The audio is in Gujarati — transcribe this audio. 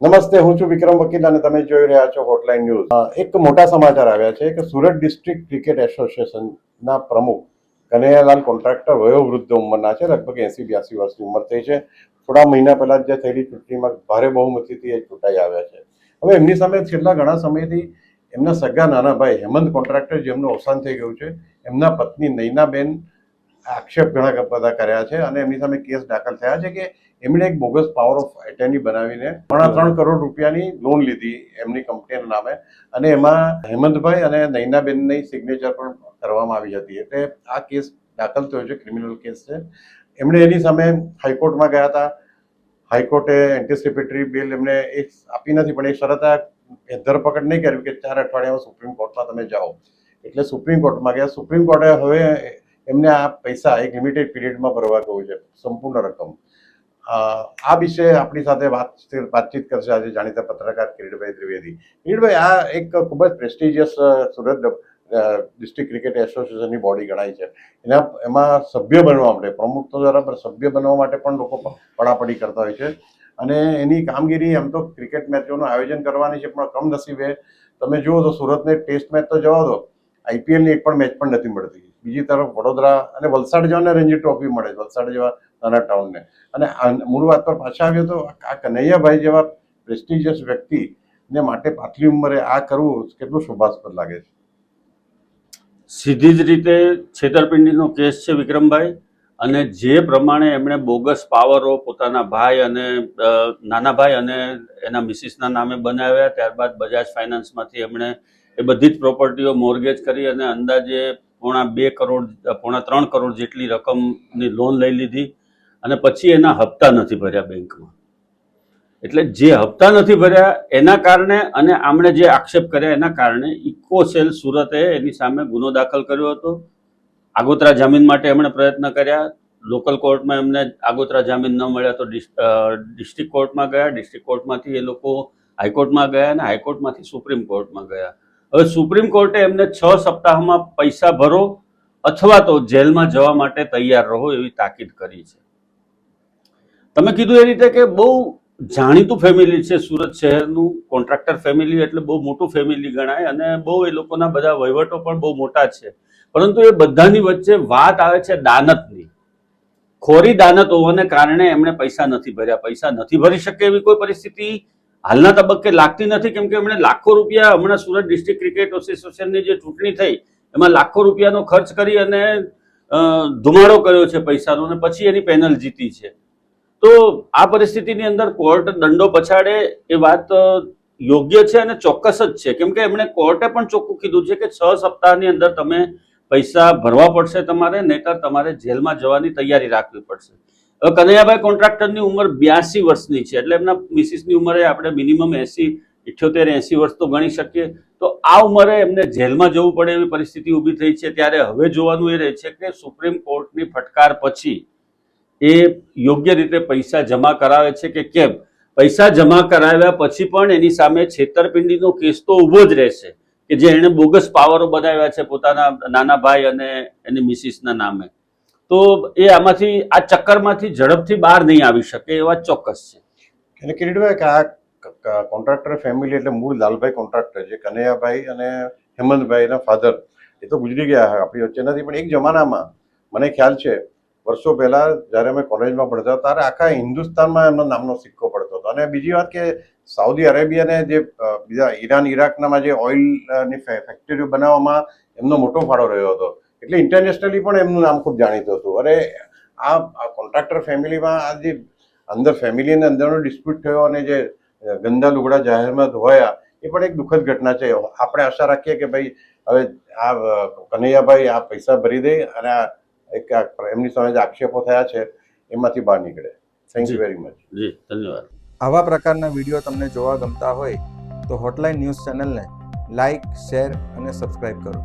નમસ્તે, હું છું વિક્રમ વકીલ અને તમે જોઈ રહ્યા છો હોટલાઇન ન્યૂઝ. એક મોટા સમાચાર આવ્યા છે કે સુરત ડિસ્ટ્રિક્ટ ક્રિકેટ એસોસિએશનના પ્રમુખ કનૈયાલાલ કોન્ટ્રાક્ટર વયોવૃદ્ધ ઉંમરના છે, લગભગ 80-82 વર્ષની ઉંમર થઈ છે. થોડા મહિના પહેલા જે થયેલી ચૂંટણીમાં ભારે બહુમતીથી એ ચૂંટાઈ આવ્યા છે. હવે એમની સામે છેલ્લા ઘણા સમયથી એમના સગા નાના ભાઈ હેમંત કોન્ટ્રાક્ટર, જેમનું અવસાન થઈ ગયું છે, એમના પત્ની નૈનાબેન આક્ષેપ ઘણા બધા કર્યા છે અને એમની સામે કેસ દાખલ થયા છે કે એમણે એક બોગસ પાવર ઓફ એટર્ની બનાવીને 3.5 કરોડ રૂપિયાની લોન લીધી એમની કંપનીના નામે, અને એમાં હેમંતભાઈ અને નૈનાબેનની સિગ્નેચર પણ કરવામાં આવી હતી. એટલે આ કેસ દાખલ થયો છે, ક્રિમિનલ કેસ છે. એમણે એની સામે હાઈકોર્ટમાં ગયા હતા. હાઈકોર્ટે એન્ટિસિપેટરી બેલ એમને એક આપી નથી, પણ એક શરત ધરપકડ નહીં કર્યું કે 4 અઠવાડિયામાં સુપ્રીમ કોર્ટમાં તમે જાઓ. એટલે સુપ્રીમ કોર્ટમાં ગયા. સુપ્રીમ કોર્ટે હવે એમને આ પૈસા એક લિમિટેડ પીરિયડમાં ભરવા કહ્યું છે, સંપૂર્ણ રકમ. આ વિશે આપણી સાથે વાતચીત કરશે આજે જાણીતા પત્રકાર કિરીટભાઈ ત્રિવેદી. કિરીટભાઈ, આ એક ખૂબ જ પ્રેસ્ટિજિયસ સુરત ડિસ્ટ્રિક્ટ ક્રિકેટ એસોસિએશનની બોડી ગણાય છે. એમાં સભ્ય બનવા માટે, પ્રમુખ તો બરાબર, સભ્ય બનવા માટે પણ લોકો પડાપડી કરતા હોય છે. અને એની કામગીરી એમ તો ક્રિકેટ મેચોનું આયોજન કરવાની છે, પણ કમનસીબે તમે જુઓ તો સુરતને ટેસ્ટ મેચ તો જવા દો, આઈપીએલની એક પણ મેચ પણ નથી મળતી. બીજી તરફ વડોદરા અને વલસાડ જેવાને રણજી ટ્રોફી મળે, વલસાડ જેવા નાના ટાઉનને. અને મૂળ વાત પર પાછા આવ્યો તો આ કનૈયાભાઈ જેવા પ્રેસ્ટિજિયસ વ્યક્તિને માટે પાતળી ઉંમરે આ કરવું કેટલું શોભાસ્પદ લાગે છે? સીધી જ રીતે છેતરપિંડીનો કેસ છે વિક્રમભાઈ. અને જે પ્રમાણે એમણે બોગસ પાવરો પોતાના ભાઈ અને નાના ભાઈ અને એના મિસિસના નામે બનાવ્યા, ત્યારબાદ બજાજ ફાઇનાન્સમાંથી એમણે એ બધી જ પ્રોપર્ટીઓ મોર્ગેજ કરી અને અંદાજે 3 કરોડ જેટલી રકમની લોન લઈ લીધી. અને પછી એના હપ્તા નથી ભર્યા બેંકમાં. એટલે જે હપ્તા નથી ભર્યા એના કારણે અને આમણે જે આક્ષેપ કર્યા એના કારણે ઇકોસેલ સુરતે એની સામે ગુનો દાખલ કર્યો હતો. આગોતરા જામીન માટે એમણે પ્રયત્ન કર્યા. લોકલ કોર્ટમાં એમને આગોતરા જામીન ન મળ્યા તો ડિસ્ટ્રિક્ટ કોર્ટમાં ગયા. ડિસ્ટ્રિક્ટ કોર્ટમાંથી એ લોકો હાઈકોર્ટમાં ગયા અને હાઈકોર્ટમાંથી સુપ્રીમ કોર્ટમાં ગયા. હવે સુપ્રીમ કોર્ટે એમને 6 સપ્તાહમાં પૈસા ભરો અથવા તો જેલમાં જવા માટે તૈયાર રહો એવી તાકીદ કરી છે. તમે કીધું એ રીતે કે બહુ જાણીતું ફેમિલી છે સુરત શહેરનું. કોન્ટ્રાક્ટર ફેમિલી એટલે બહુ મોટું ફેમિલી ગણાય અને બહુ એ લોકોના બધા વહીવટો પણ બહુ મોટા છે. પરંતુ એ બધાની વચ્ચે વાત આવે છે દાનતની. ખોરી દાનત હોવાને કારણે એમણે પૈસા નથી ભર્યા. પૈસા નથી ભરી શકે એવી કોઈ પરિસ્થિતિ હાલના તબક્કે લાગતી નથી, કેમ કે એમણે લાખો રૂપિયા હમણાં સુરત ડિસ્ટ્રિક્ટ ક્રિકેટ એસોસિએશનની જે ચૂંટણી થઈ એમાં લાખો રૂપિયાનો ખર્ચ કરી અને ધુમાડો કર્યો છે પૈસાનો, અને પછી એની પેનલ જીતી છે. તો આ પરિસ્થિતિની અંદર કોર્ટ દંડો પછાડે એ વાત યોગ્ય છે અને ચોક્કસ જ છે, કેમ કે એમણે કોર્ટે પણ ચોખ્ખું કીધું છે કે 6 સપ્તાહની અંદર તમે પૈસા ભરવા પડશે તમારે, નહીતર તમારે જેલમાં જવાની તૈયારી રાખવી પડશે. હવે કનૈયાભાઈ કોન્ટ્રાક્ટરની ઉંમર 82 વર્ષની છે, એટલે એમના મિસિસની ઉંમરે આપણે મિનિમમ 78-80 વર્ષ તો ગણી શકીએ. તો આ ઉંમરે એમને જેલમાં જવું પડે એવી પરિસ્થિતિ ઊભી થઈ છે. ત્યારે હવે જોવાનું એ રહે છે કે સુપ્રીમ કોર્ટની ફટકાર પછી એ યોગ્ય રીતે પૈસા જમા કરાવે છે કે કેમ. પૈસા જમા કરાવ્યા પછી પણ એની સામે છેતરપિંડીનો કેસ તો ઊભો જ રહેશે કે જે એણે બોગસ પાવરો બનાવ્યા છે પોતાના નાના ભાઈ અને એની મિસિસના નામે. તો એ આમાંથી, આ ચક્કરમાંથી ઝડપથી બહાર નહીં આવી શકે એ વાત ચોક્કસ છે. એટલે કિરીટભાઈ, કે આ કોન્ટ્રાક્ટર ફેમિલી એટલે મૂળ લાલભાઈ કોન્ટ્રાક્ટર છે, કનૈયાભાઈ અને હેમંતભાઈના ફાધર. એ તો ગુજરી ગયા, આપણી વચ્ચે નથી, પણ એક જમાનામાં મને ખ્યાલ છે વર્ષો પહેલા જ્યારે અમે કોલેજમાં ભણતા ત્યારે આખા હિન્દુસ્તાનમાં એમનો નામનો સિક્કો પડતો હતો. અને બીજી વાત કે સાઉદી અરેબિયાને જે બીજા ઈરાન ઇરાકનામાં જે ઓઇલની ફેક્ટરીઓ બનાવવામાં એમનો મોટો ફાળો રહ્યો હતો. એટલે ઇન્ટરનેશનલી પણ એમનું નામ ખૂબ જાણીતું હતું. અને આ કોન્ટ્રાક્ટર ફેમિલીમાં આ જે અંદર ફેમિલીની અંદરનો ડિસ્પ્યુટ થયો અને જે ગંદા લુગડા જાહેરમાં ધોવાયા, એ પણ એક દુઃખદ ઘટના છે. આપણે આશા રાખીએ કે ભાઈ હવે આ કનૈયાભાઈ આ પૈસા ભરી દે અને આ એમની સામે જે આક્ષેપો થયા છે એમાંથી બહાર નીકળે. Thank you very much. જી, ધન્યવાદ. આવા પ્રકારના વિડીયો તમને જોવા ગમતા હોય તો હોટલાઇન ન્યૂઝ ચેનલને લાઇક, શેર અને સબસ્ક્રાઇબ કરો.